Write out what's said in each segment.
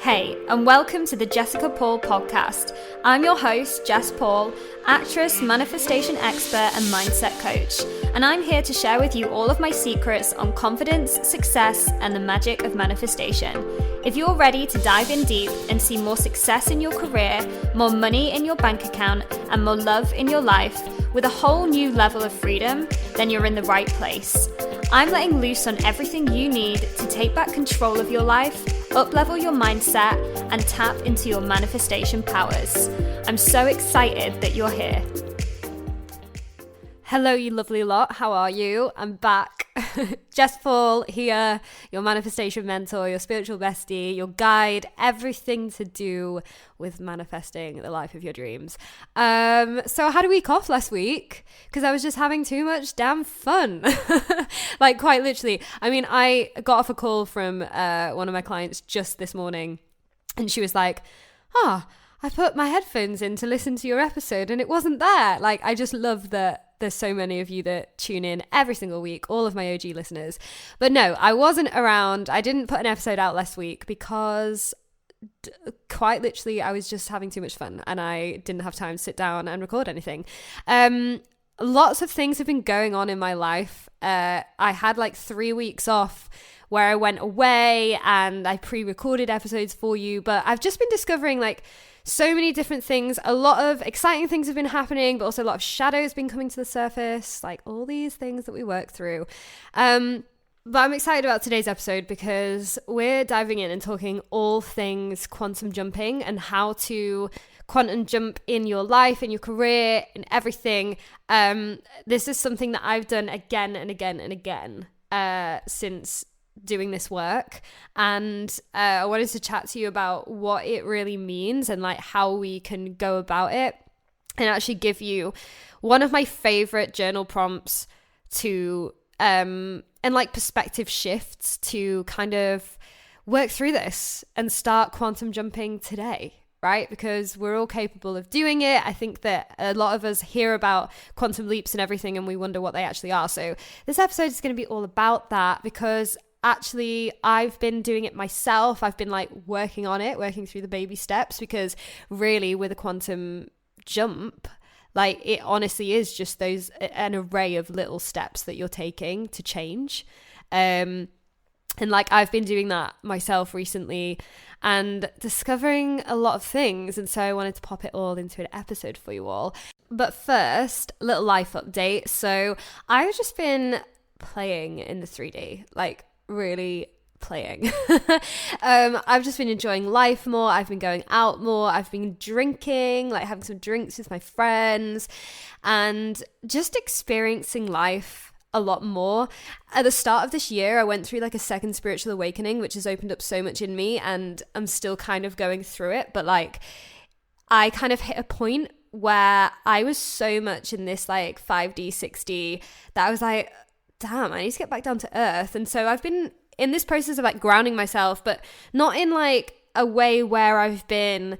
Hey, and welcome to the Jessica Paul podcast. I'm your host, Jess Paul, actress, manifestation expert, and mindset coach. And I'm here to share with you all of my secrets on confidence, success, and the magic of manifestation. If you're ready to dive in deep and see more success in your career, more money in your bank account, and more love in your life with a whole new level of freedom, then you're in the right place. I'm letting loose on everything you need to take back control of your life, up-level your mindset, and tap into your manifestation powers. I'm so excited that you're here. Hello, you lovely lot. How are you? I'm back. Jess Paul here, your manifestation mentor, your spiritual bestie, your guide, everything to do with manifesting the life of your dreams. So I had a week off last week because I was just having too much damn fun. Like quite literally. I mean, I got off a call from one of my clients just this morning and she was like, I put my headphones in to listen to your episode and it wasn't there. Like, I just love that there's so many of you that tune in every single week, all of my OG listeners. But no, I wasn't around. I didn't put an episode out last week because quite literally I was just having too much fun and I didn't have time to sit down and record anything. Lots of things have been going on in my life. I had like 3 weeks off where I went away and I pre-recorded episodes for you, but I've just been discovering like so many different things. A lot of exciting things have been happening, but also a lot of shadows been coming to the surface, like all these things that we work through. But I'm excited about today's episode because we're diving in and talking all things quantum jumping and how to quantum jump in your life, in your career, in everything. This is something that I've done again and again and again since doing this work, and I wanted to chat to you about what it really means and like how we can go about it, and actually give you one of my favorite journal prompts to and like perspective shifts to kind of work through this and start quantum jumping today, right? Because we're all capable of doing it. I think that a lot of us hear about quantum leaps and everything and we wonder what they actually are. So this episode is going to be all about that because actually I've been doing it myself. I've been like working on it, working through the baby steps, because really with a quantum jump, like it honestly is just an array of little steps that you're taking to change. And like I've been doing that myself recently and discovering a lot of things. And so I wanted to pop it all into an episode for you all. But first, a little life update. So I've just been playing in the 3D, like really playing. I've just been enjoying life more. I've been going out more. I've been drinking, like having some drinks with my friends and just experiencing life a lot more. At the start of this year, I went through like a second spiritual awakening, which has opened up so much in me, and I'm still kind of going through it. But like, I kind of hit a point where I was so much in this like 5D, 6D that I was like, damn, I need to get back down to earth. And so I've been in this process of like grounding myself, but not in like a way where I've been,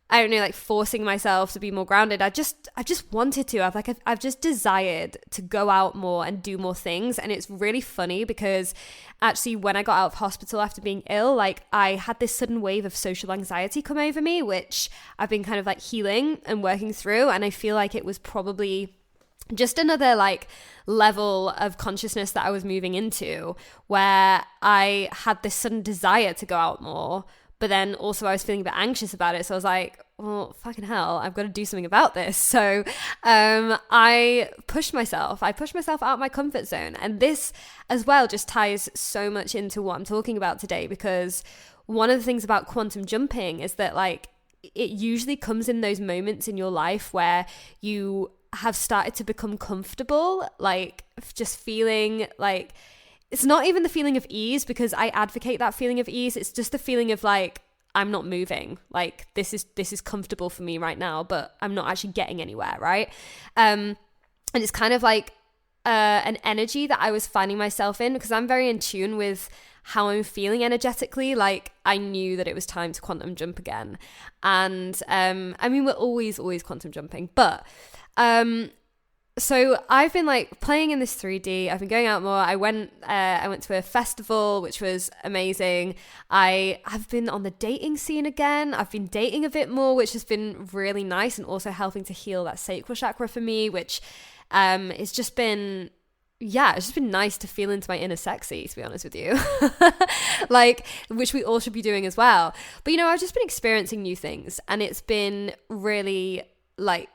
I don't know, like forcing myself to be more grounded. I just wanted to. I've just desired to go out more and do more things. And it's really funny because actually when I got out of hospital after being ill, like I had this sudden wave of social anxiety come over me, which I've been kind of like healing and working through. And I feel like it was probably just another like level of consciousness that I was moving into where I had this sudden desire to go out more, but then also I was feeling a bit anxious about it. So I was like, well, fucking hell, I've got to do something about this. So I pushed myself out of my comfort zone. And this as well just ties so much into what I'm talking about today, because one of the things about quantum jumping is that like it usually comes in those moments in your life where you have started to become comfortable, like just feeling like it's not even the feeling of ease, because I advocate that feeling of ease. It's just the feeling of like, I'm not moving. Like this is comfortable for me right now, but I'm not actually getting anywhere. Right. And it's kind of like an energy that I was finding myself in because I'm very in tune with how I'm feeling energetically. Like I knew that it was time to quantum jump again. And I mean, we're always quantum jumping, but so I've been like playing in this 3D. I've been going out more. I went to a festival, which was amazing. I have been on the dating scene again. I've been dating a bit more, which has been really nice, and also helping to heal that sacral chakra for me, which it's just been nice to feel into my inner sexy, to be honest with you. Like, which we all should be doing as well. But, I've just been experiencing new things, and it's been really like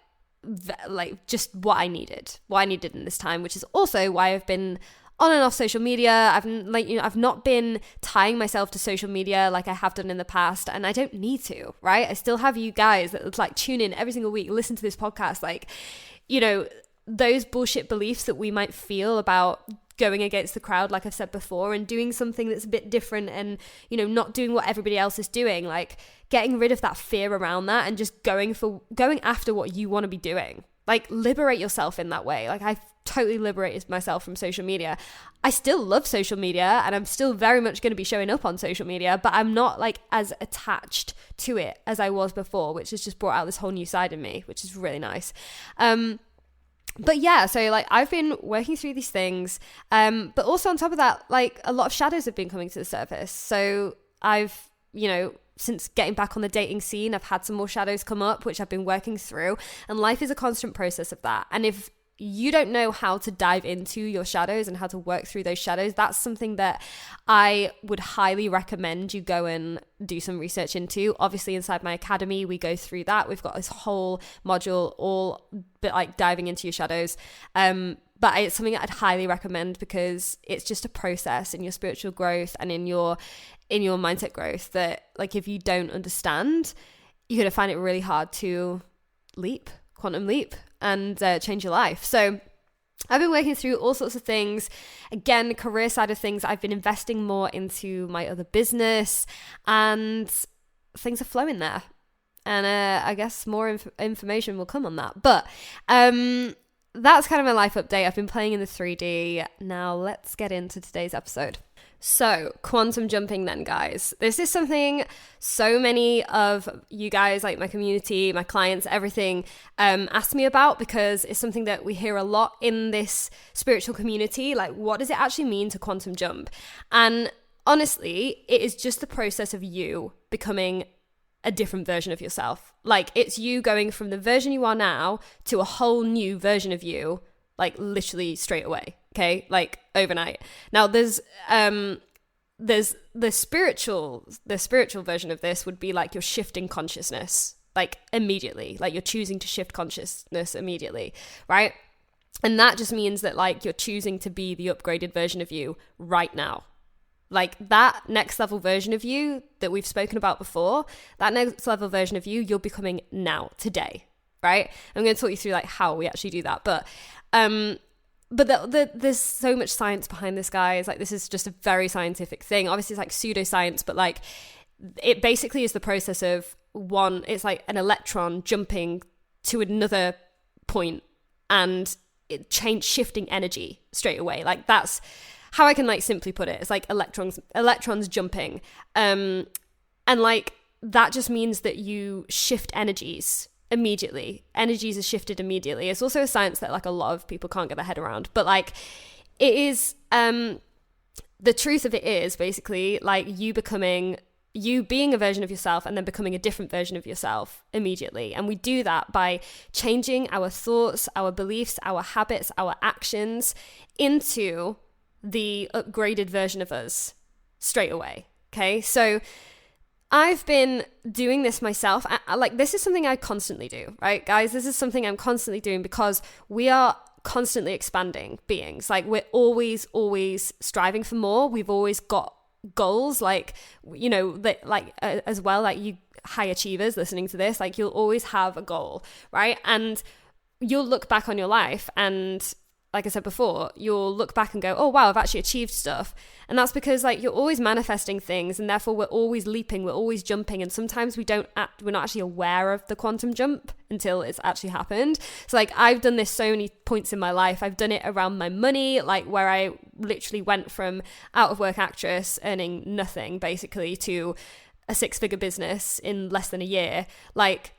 just what I needed in this time, which is also why I've been on and off social media. I've not been tying myself to social media like I have done in the past, and I don't need to, right? I still have you guys that like tune in every single week, listen to this podcast, like, those bullshit beliefs that we might feel about going against the crowd, like I've said before, and doing something that's a bit different, and not doing what everybody else is doing, like getting rid of that fear around that and just going after what you want to be doing. Like, liberate yourself in that way. Like, I've totally liberated myself from social media. I still love social media, and I'm still very much going to be showing up on social media, but I'm not like as attached to it as I was before, which has just brought out this whole new side of me, which is really nice. But yeah, so like I've been working through these things, but also on top of that, like a lot of shadows have been coming to the surface. So I've, since getting back on the dating scene, I've had some more shadows come up, which I've been working through, and life is a constant process of that. And if you don't know how to dive into your shadows and how to work through those shadows, that's something that I would highly recommend you go and do some research into. Obviously, inside my academy, we go through that. We've got this whole module all bit like diving into your shadows. But it's something I'd highly recommend, because it's just a process in your spiritual growth and in your mindset growth that, like, if you don't understand, you're going to find it really hard to quantum leap and change your life. So I've been working through all sorts of things. Again, career side of things, I've been investing more into my other business, and things are flowing there. And I guess more information will come on that. But that's kind of my life update. I've been playing in the 3D. Now let's get into today's episode. So, quantum jumping then, guys. This is something so many of you guys, like my community, my clients, everything, ask me about, because it's something that we hear a lot in this spiritual community. Like, what does it actually mean to quantum jump? And honestly, it is just the process of you becoming a different version of yourself. Like, it's you going from the version you are now to a whole new version of you, like literally straight away. Okay, like overnight. Now there's the spiritual version of this would be like you're shifting consciousness, like immediately, like you're choosing to shift consciousness immediately, right? And that just means that like you're choosing to be the upgraded version of you right now. Like that next level version of you that we've spoken about before, that next level version of you, you're becoming now, today, right? I'm going to talk you through like how we actually do that, but there's so much science behind this, guys. Like, this is just a very scientific thing. Obviously, it's like pseudoscience, but like, it basically is the process of it's like an electron jumping to another point and shifting energy straight away. Like, that's how I can like simply put it. It's like electrons jumping. And like, that just means that you shift energies immediately. Energies are shifted immediately. It's also a science that like a lot of people can't get their head around, but like it is the truth of it is basically like you being a version of yourself and then becoming a different version of yourself immediately. And we do that by changing our thoughts, our beliefs, our habits, our actions into the upgraded version of us straight away. Okay, so I've been doing this myself. Like, this is something I constantly do, right, guys? This is something I'm constantly doing because we are constantly expanding beings. Like, we're always striving for more. We've always got goals, like, as well, like you high achievers listening to this, like you'll always have a goal, right? And you'll look back on your life and, like I said before, you'll look back and go, oh, wow, I've actually achieved stuff. And that's because like you're always manifesting things, and therefore we're always leaping, we're always jumping. And sometimes we're not actually aware of the quantum jump until it's actually happened. So like I've done this so many points in my life. I've done it around my money, like where I literally went from out of work actress earning nothing basically to a 6-figure business in less than a year. Like,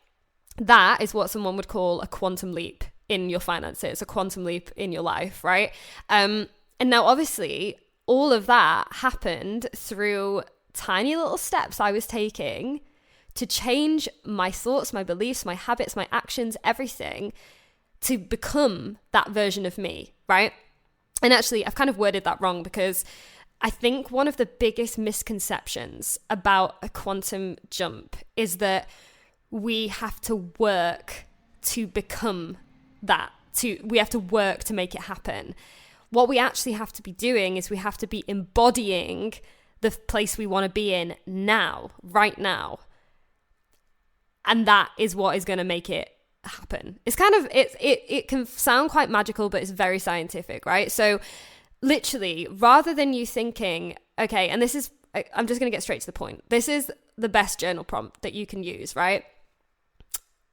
that is what someone would call a quantum leap. in your finances, a quantum leap in your life, right? And now obviously all of that happened through tiny little steps I was taking to change my thoughts, my beliefs, my habits, my actions, everything, to become that version of me, right? And actually, I've kind of worded that wrong, because I think one of the biggest misconceptions about a quantum jump is that we have to work to become that. We have to work to make it happen. What we actually have to be doing is we have to be embodying the place we want to be in now, right now. And that is what is going to make it happen. It's kind of, it can sound quite magical, but it's very scientific, right? So literally, rather than you thinking, okay, and this is, I'm just going to get straight to the point. This is the best journal prompt that you can use, right?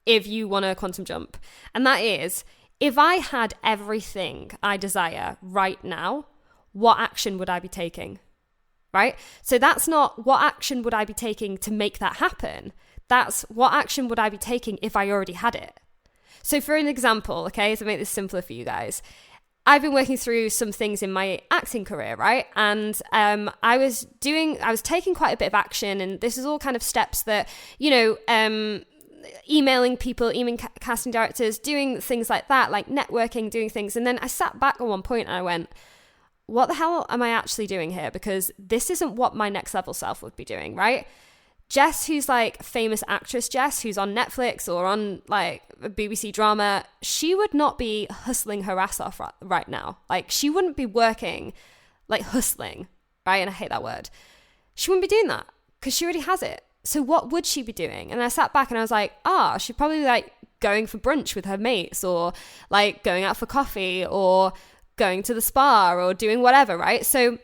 If you want to quantum jump. And that is, if I had everything I desire right now, what action would I be taking? Right? So that's not what action would I be taking to make that happen. That's what action would I be taking if I already had it. So for an example, okay, to make this simpler for you guys, I've been working through some things in my acting career, right? And I was taking quite a bit of action, and this is all kind of steps that, emailing people, emailing casting directors, doing things like that, like networking, doing things. And then I sat back at one point and I went, what the hell am I actually doing here? Because this isn't what my next level self would be doing, right? Jess, who's like famous actress Jess, who's on Netflix or on like a BBC drama, she would not be hustling her ass off right now. Like, she wouldn't be working, like hustling, right? And I hate that word. She wouldn't be doing that because she already has it. So what would she be doing? And I sat back and I was like, she'd probably be like going for brunch with her mates, or like going out for coffee, or going to the spa, or doing whatever, right? So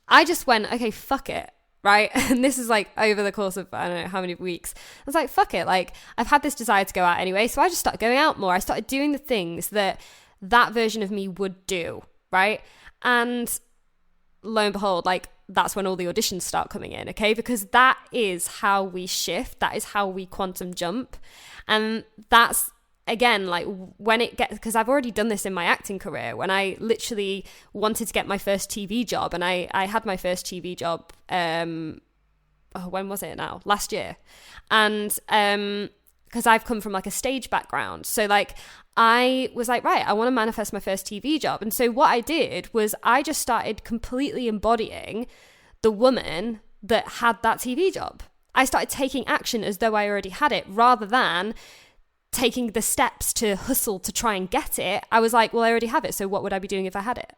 I just went, okay, fuck it, right? And this is like over the course of, I don't know how many weeks. I was like, fuck it. Like, I've had this desire to go out anyway. So I just started going out more. I started doing the things that version of me would do, right? And lo and behold, like, that's when all the auditions start coming in, okay? Because that is how we shift. That is how we quantum jump. And that's, again, like, when it gets, because I've already done this in my acting career, when I literally wanted to get my first TV job, and I had my first TV job, when was it now? Last year. And because I've come from like a stage background. So like, I was like, right, I want to manifest my first TV job. And so what I did was I just started completely embodying the woman that had that TV job. I started taking action as though I already had it, rather than taking the steps to hustle to try and get it. I was like, well, I already have it. So what would I be doing if I had it?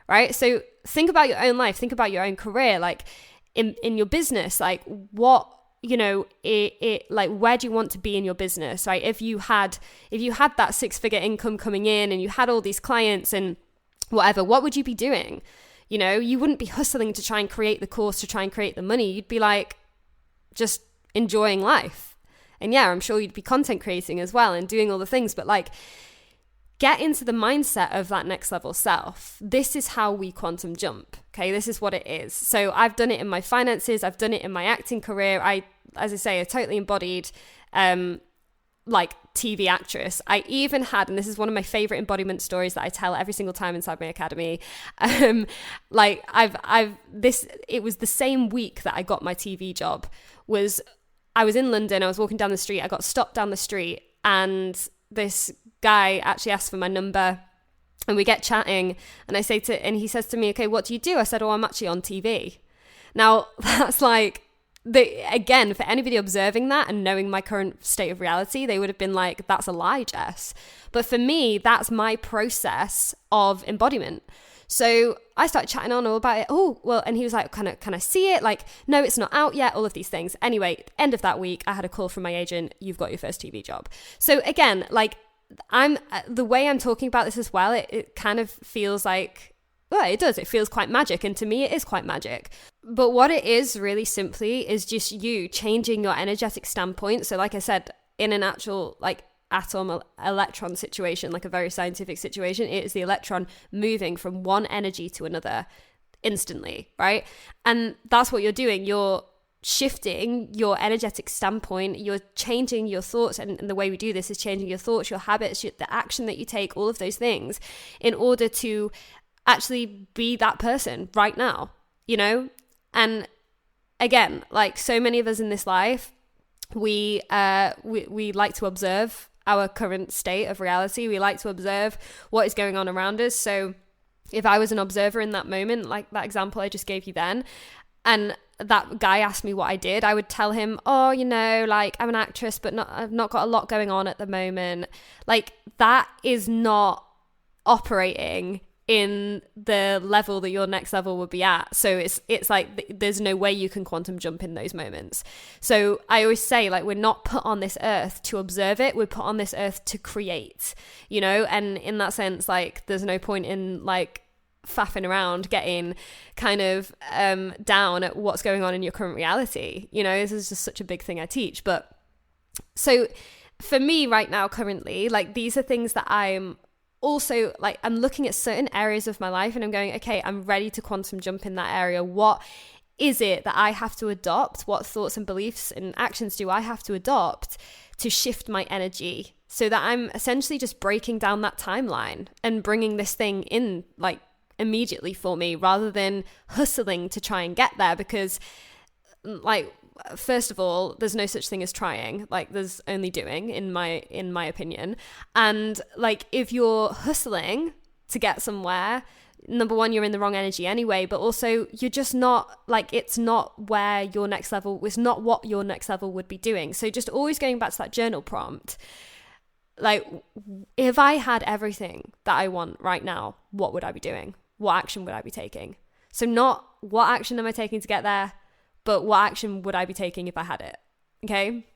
Right? So think about your own life. Think about your own career. Like in your business, like what, like, where do you want to be in your business, right? If you had that 6-figure income coming in and you had all these clients and whatever, what would you be doing? You wouldn't be hustling to try and create the course, to try and create the money. You'd be like, just enjoying life. And yeah, I'm sure you'd be content creating as well and doing all the things, but like, get into the mindset of that next level self. This is how we quantum jump. Okay, this is what it is. So I've done it in my finances. I've done it in my acting career. As I say, a totally embodied, like TV actress. I even had, and this is one of my favorite embodiment stories that I tell every single time inside my academy. Like it was the same week that I got my TV job. I was in London. I was walking down the street. I got stopped down the street, and this guy actually asked for my number, and we get chatting, and and he says to me, okay, what do you do? I said, I'm actually on TV. Now that's like, again, for anybody observing that and knowing my current state of reality, they would have been like, that's a lie, Jess. But for me, that's my process of embodiment. So I started chatting on all about it. Oh, well, and he was like, can I see it? Like, no, it's not out yet, all of these things. Anyway, end of that week, I had a call from my agent, you've got your first TV job. So again, like, the way I'm talking about this as well, it kind of feels like, well, it does. It feels quite magic. And to me, it is quite magic. But what it is really simply is just you changing your energetic standpoint. So like I said, in an actual like atom electron situation, like a very scientific situation, it is the electron moving from one energy to another instantly, right? And that's what you're doing. You're shifting your energetic standpoint. You're changing your thoughts, and the way we do this is changing your thoughts, your habits, the action that you take, all of those things, in order to actually be that person right now, you know? And again, like so many of us in this life, we like to observe our current state of reality. We like to observe what is going on around us. So if I was an observer in that moment, like that example I just gave you then, and that guy asked me what I did, I would tell him, oh, you know, like I'm an actress, but I've not got a lot going on at the moment. Like that is not operating in the level that your next level would be at. So it's like there's no way you can quantum jump in those moments. So I always say, like, we're not put on this earth to observe it, we're put on this earth to create, you know? And in that sense, like, there's no point in like faffing around getting kind of down at what's going on in your current reality. You know, this is just such a big thing I teach. But so for me right now, currently, like, these are things that I'm also like, I'm looking at certain areas of my life and I'm going, okay, I'm ready to quantum jump in that area. What is it that I have to adopt? What thoughts and beliefs and actions do I have to adopt to shift my energy so that I'm essentially just breaking down that timeline and bringing this thing in like immediately for me, rather than hustling to try and get there? Because like, first of all, there's no such thing as trying. Like, there's only doing, in my opinion. And like, if you're hustling to get somewhere, number one, you're in the wrong energy anyway, but also you're just not, like, it's not where your next level, it's not what your next level would be doing. So just always going back to that journal prompt, like, if I had everything that I want right now, what would I be doing? What action would I be taking? So not what action am I taking to get there, but what action would I be taking if I had it? Okay.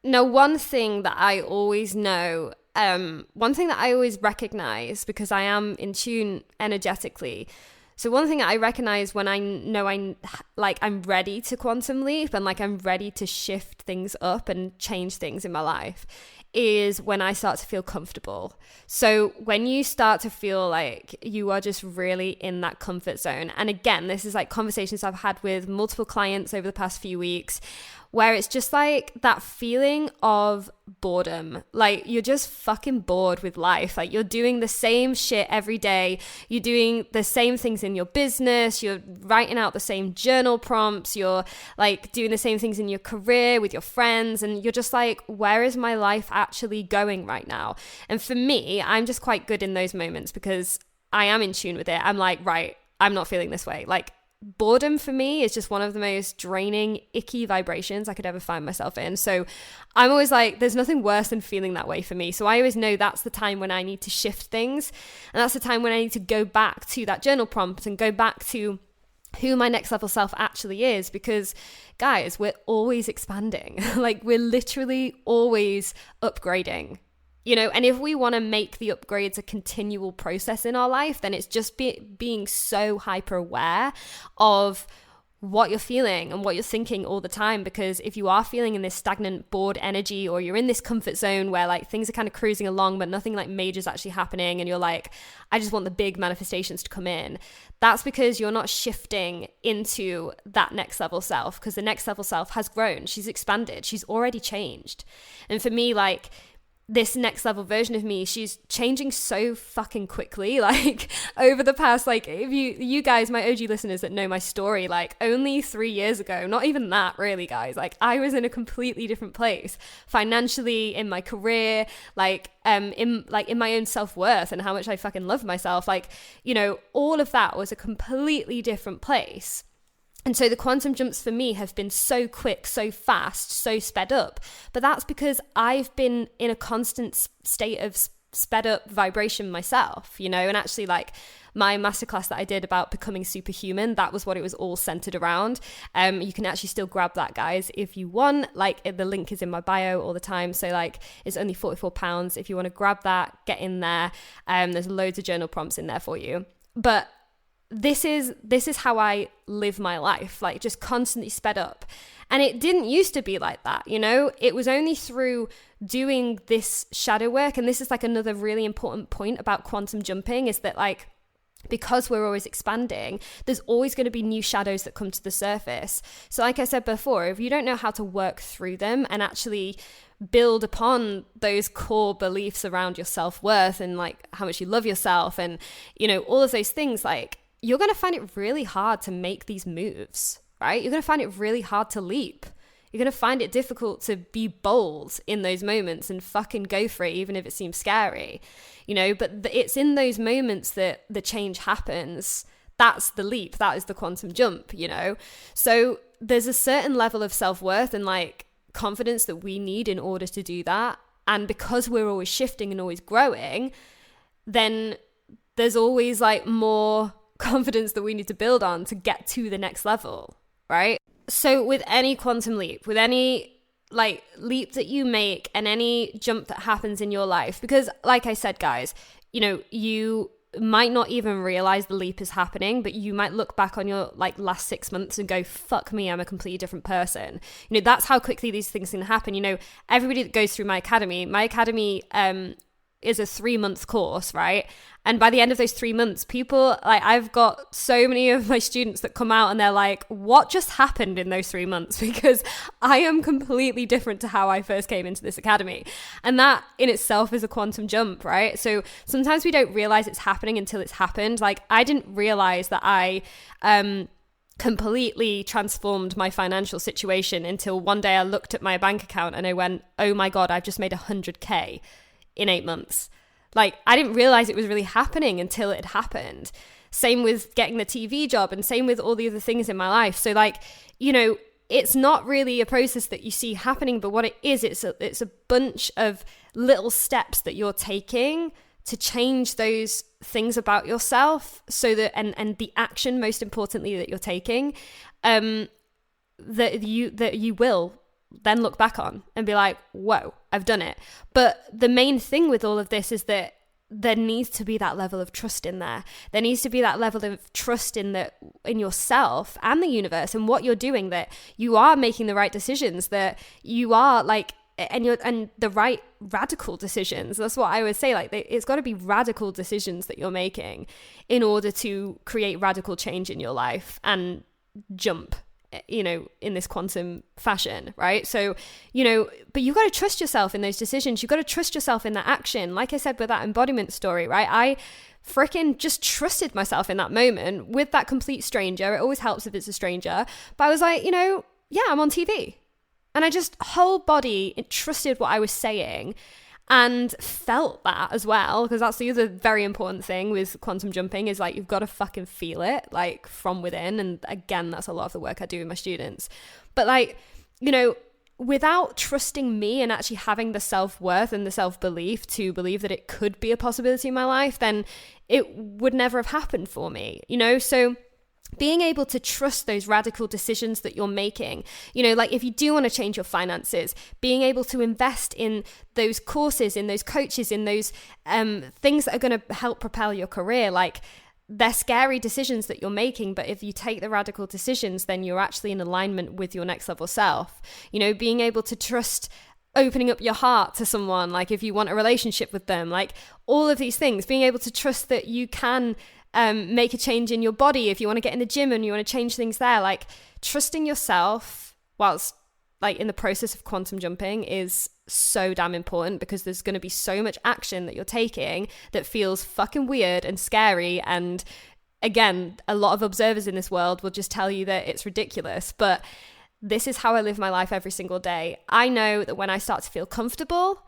Now, one thing that I always know, one thing that I always recognize, because I am in tune energetically. So one thing that I recognize when I know I'm ready to quantum leap and like I'm ready to shift things up and change things in my life, is when I start to feel comfortable. So when you start to feel like you are just really in that comfort zone, and again, this is like conversations I've had with multiple clients over the past few weeks, where it's just like that feeling of boredom. Like, you're just fucking bored with life. Like, you're doing the same shit every day. You're doing the same things in your business. You're writing out the same journal prompts. You're like doing the same things in your career with your friends. And you're just like, where is my life actually going right now? And for me, I'm just quite good in those moments because I am in tune with it. I'm like, right, I'm not feeling this way. Like, boredom for me is just one of the most draining, icky vibrations I could ever find myself in. So I'm always like, there's nothing worse than feeling that way for me. So I always know that's the time when I need to shift things. And that's the time when I need to go back to that journal prompt and go back to who my next level self actually is. Because guys, we're always expanding. Like, we're literally always upgrading. You know, and if we want to make the upgrades a continual process in our life, then it's just being so hyper aware of what you're feeling and what you're thinking all the time. Because if you are feeling in this stagnant, bored energy, or you're in this comfort zone where like things are kind of cruising along, but nothing like major is actually happening, and you're like, I just want the big manifestations to come in, that's because you're not shifting into that next level self. Because the next level self has grown, she's expanded, she's already changed. And for me, like, this next level version of me, she's changing so fucking quickly. Like, over the past, like, if you guys, my OG listeners that know my story, like, only 3 years ago, not even that really, guys, like, I was in a completely different place financially, in my career, like, in my own self-worth and how much I fucking love myself. Like, you know, all of that was a completely different place. And so the quantum jumps for me have been so quick, so fast, so sped up. But that's because I've been in a constant state of sped up vibration myself, you know. And actually, like, my masterclass that I did about becoming superhuman, that was what it was all centered around. You can actually still grab that, guys, if you want. Like, the link is in my bio all the time. So like, it's only £44. If you want to grab that, get in there. There's loads of journal prompts in there for you. But this is how I live my life, like, just constantly sped up. And it didn't used to be like that, you know. It was only through doing this shadow work, and this is like another really important point about quantum jumping, is that, like, because we're always expanding, there's always going to be new shadows that come to the surface. So like I said before, if you don't know how to work through them and actually build upon those core beliefs around your self-worth and like how much you love yourself and, you know, all of those things, like you're going to find it really hard to make these moves, right? You're going to find it really hard to leap. You're going to find it difficult to be bold in those moments and fucking go for it, even if it seems scary, you know, but it's in those moments that the change happens. That's the leap. That is the quantum jump, you know? So there's a certain level of self-worth and like confidence that we need in order to do that. And because we're always shifting and always growing, then there's always like more confidence that we need to build on to get to the next level, right? So with any quantum leap, with any like leap that you make and any jump that happens in your life, because like I said, guys, you know, you might not even realize the leap is happening, but you might look back on your like last 6 months and go, fuck me, I'm a completely different person. You know, that's how quickly these things can happen. You know, everybody that goes through my academy is a 3-month course, right? And by the end of those 3 months, people, like I've got so many of my students that come out and they're like, what just happened in those 3 months? Because I am completely different to how I first came into this academy. And that in itself is a quantum jump, right? So sometimes we don't realize it's happening until it's happened. Like I didn't realize that I completely transformed my financial situation until one day I looked at my bank account and I went, oh my God, I've just made 100K in 8 months. Like I didn't realize it was really happening until it happened. Same with getting the TV job and same with all the other things in my life. So like, you know, it's not really a process that you see happening, but what it is, it's a bunch of little steps that you're taking to change those things about yourself so that, and the action, most importantly, that you're taking, that you will then look back on and be like, whoa, I've done it. But the main thing with all of this is that there needs to be that level of trust in there. There needs to be that level of trust in yourself and the universe and what you're doing, that you are making the right decisions, that you are like, and the right radical decisions. That's what I always say. Like it's got to be radical decisions that you're making in order to create radical change in your life and jump, you know, in this quantum fashion, right? So, you know, but you've got to trust yourself in those decisions. You've got to trust yourself in that action. Like I said, with that embodiment story, right? I freaking just trusted myself in that moment with that complete stranger. It always helps if it's a stranger. But I was like, you know, yeah, I'm on TV. And I just whole body trusted what I was saying and felt that as well, because that's the other very important thing with quantum jumping is like you've got to fucking feel it like from within. And again, that's a lot of the work I do with my students. But like, you know, without trusting me and actually having the self-worth and the self-belief to believe that it could be a possibility in my life, then it would never have happened for me, you know? So being able to trust those radical decisions that you're making, you know, like if you do want to change your finances, being able to invest in those courses, in those coaches, in those things that are going to help propel your career, like they're scary decisions that you're making, but if you take the radical decisions, then you're actually in alignment with your next level self. You know, being able to trust opening up your heart to someone, like if you want a relationship with them, like all of these things, being able to trust that you can make a change in your body if you want to get in the gym and you want to change things there. Like trusting yourself whilst like in the process of quantum jumping is so damn important, because there's going to be so much action that you're taking that feels fucking weird and scary. And again, a lot of observers in this world will just tell you that it's ridiculous, but this is how I live my life every single day. I know that when I start to feel comfortable,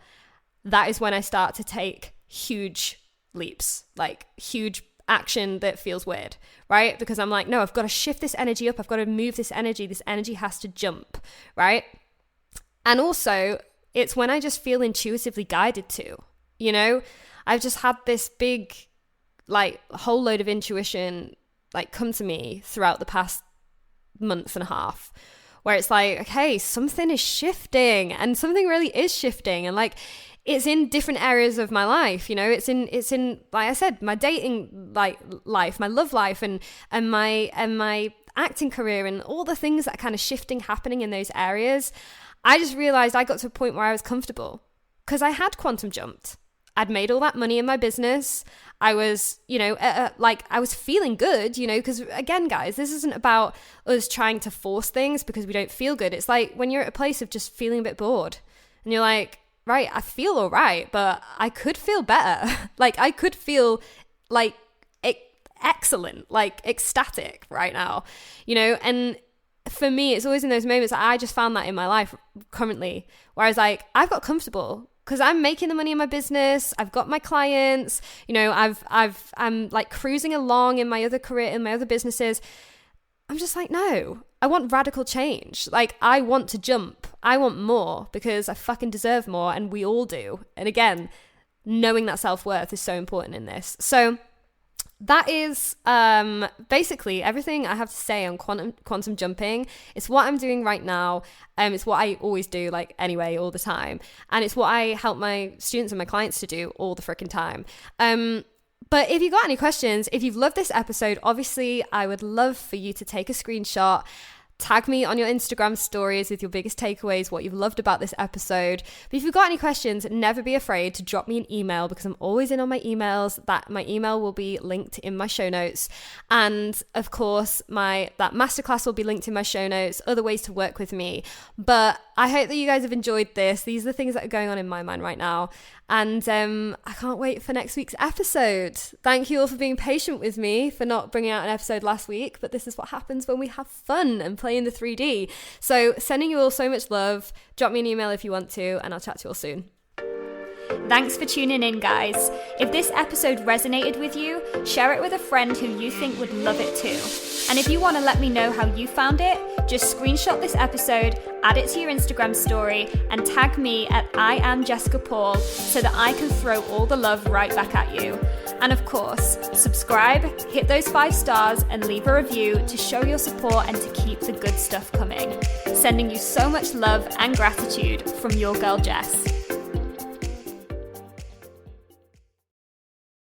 that is when I start to take huge leaps, like huge action that feels weird, right? Because I'm like, no, I've got to shift this energy up. I've got to move this energy. This energy has to jump, right? And also, it's when I just feel intuitively guided to, you know? I've just had this big, like, whole load of intuition, like, come to me throughout the past month and a half, where it's like, okay, something is shifting, and something really is shifting, and like, it's in different areas of my life, you know, it's in, like I said, my dating like life, my love life, and my acting career, and all the things that are kind of shifting, happening in those areas. I just realized I got to a point where I was comfortable because I had quantum jumped. I'd made all that money in my business. I was, I was feeling good, because again, guys, this isn't about us trying to force things because we don't feel good. It's like when you're at a place of just feeling a bit bored and you're like, right, I feel all right, but I could feel better. Like I could feel like excellent, like ecstatic right now, and for me, it's always in those moments that I just found that in my life currently, where I was like, I've got comfortable because I'm making the money in my business. I've got my clients, I'm like cruising along in my other career, in my other businesses. I'm just like, no, I want radical change. Like I want to jump. I want more because I fucking deserve more. And we all do. And again, knowing that self-worth is so important in this. So that is basically everything I have to say on quantum jumping. It's what I'm doing right now. It's what I always do, like anyway, all the time. And it's what I help my students and my clients to do all the freaking time. But if you've got any questions, if you've loved this episode, obviously I would love for you to take a screenshot, tag me on your Instagram stories with your biggest takeaways, what you've loved about this episode. But if you've got any questions, never be afraid to drop me an email because I'm always in on my emails. That my email will be linked in my show notes. And of course, that masterclass will be linked in my show notes, other ways to work with me. But I hope that you guys have enjoyed this. These are the things that are going on in my mind right now. And I can't wait for next week's episode. Thank you all for being patient with me, for not bringing out an episode last week. But this is what happens when we have fun and play in the 3D. So sending you all so much love. Drop me an email if you want to, and I'll chat to you all soon. Thanks for tuning in, guys. If this episode resonated with you, share it with a friend who you think would love it too. And if you want to let me know how you found it, just screenshot this episode, add it to your Instagram story, and tag me at I am Jessica Paul so that I can throw all the love right back at you. And of course, subscribe, hit those 5 stars, and leave a review to show your support and to keep the good stuff coming. Sending you so much love and gratitude from your girl Jess.